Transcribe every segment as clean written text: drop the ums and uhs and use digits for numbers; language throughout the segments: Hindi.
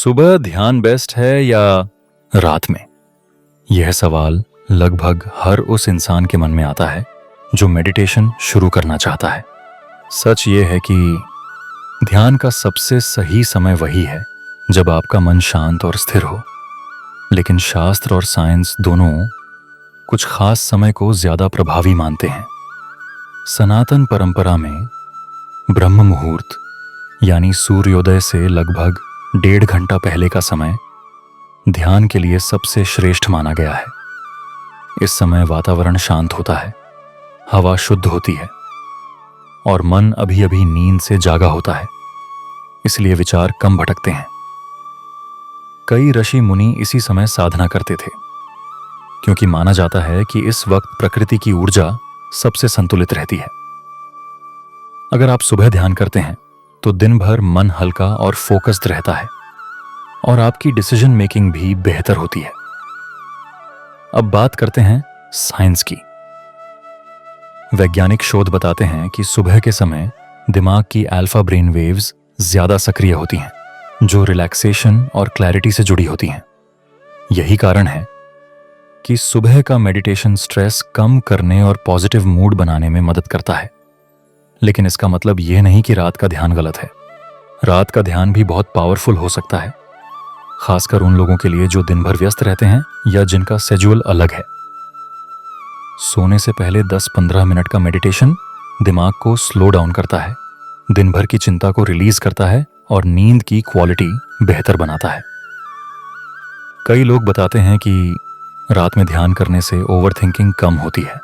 सुबह ध्यान बेस्ट है या रात में? यह सवाल लगभग हर उस इंसान के मन में आता है जो मेडिटेशन शुरू करना चाहता है। सच ये है कि ध्यान का सबसे सही समय वही है जब आपका मन शांत और स्थिर हो। लेकिन शास्त्र और साइंस दोनों कुछ खास समय को ज्यादा प्रभावी मानते हैं। सनातन परंपरा में ब्रह्म मुहूर्त यानी सूर्योदय से लगभग 1.5 घंटा पहले का समय ध्यान के लिए सबसे श्रेष्ठ माना गया है। इस समय वातावरण शांत होता है, हवा शुद्ध होती है और मन अभी अभी नींद से जागा होता है, इसलिए विचार कम भटकते हैं। कई ऋषि मुनि इसी समय साधना करते थे क्योंकि माना जाता है कि इस वक्त प्रकृति की ऊर्जा सबसे संतुलित रहती है। अगर आप सुबह ध्यान करते हैं तो दिन भर मन हल्का और फोकस्ड रहता है और आपकी डिसीजन मेकिंग भी बेहतर होती है। अब बात करते हैं साइंस की। वैज्ञानिक शोध बताते हैं कि सुबह के समय दिमाग की अल्फा ब्रेन वेव्स ज्यादा सक्रिय होती हैं, जो रिलैक्सेशन और क्लैरिटी से जुड़ी होती हैं। यही कारण है कि सुबह का मेडिटेशन स्ट्रेस कम करने और पॉजिटिव मूड बनाने में मदद करता है। लेकिन इसका मतलब यह नहीं कि रात का ध्यान गलत है। रात का ध्यान भी बहुत पावरफुल हो सकता है, खासकर उन लोगों के लिए जो दिन भर व्यस्त रहते हैं या जिनका शेड्यूल अलग है। सोने से पहले 10-15 मिनट का मेडिटेशन दिमाग को स्लो डाउन करता है, दिन भर की चिंता को रिलीज करता है और नींद की क्वालिटी बेहतर बनाता है। कई लोग बताते हैं कि रात में ध्यान करने से ओवरथिंकिंग कम होती है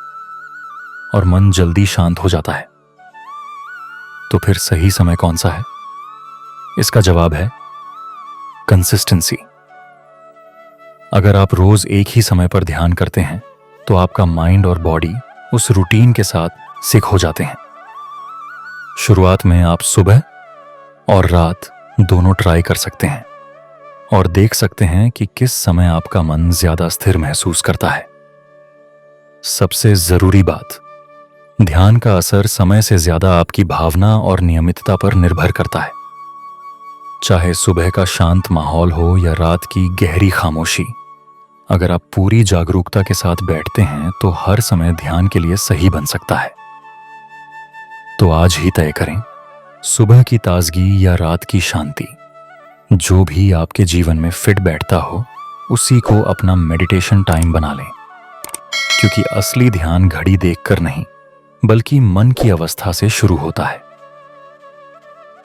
और मन जल्दी शांत हो जाता है। तो फिर सही समय कौन सा है? इसका जवाब है कंसिस्टेंसी। अगर आप रोज एक ही समय पर ध्यान करते हैं तो आपका माइंड और बॉडी उस रूटीन के साथ सिक हो जाते हैं। शुरुआत में आप सुबह और रात दोनों ट्राई कर सकते हैं और देख सकते हैं कि किस समय आपका मन ज्यादा स्थिर महसूस करता है। सबसे जरूरी बात, ध्यान का असर समय से ज्यादा आपकी भावना और नियमितता पर निर्भर करता है। चाहे सुबह का शांत माहौल हो या रात की गहरी खामोशी, अगर आप पूरी जागरूकता के साथ बैठते हैं तो हर समय ध्यान के लिए सही बन सकता है। तो आज ही तय करें, सुबह की ताजगी या रात की शांति। जो भी आपके जीवन में फिट बैठता हो उसी को अपना मेडिटेशन टाइम बना लें, क्योंकि असली ध्यान घड़ी देखकर नहीं बल्कि मन की अवस्था से शुरू होता है।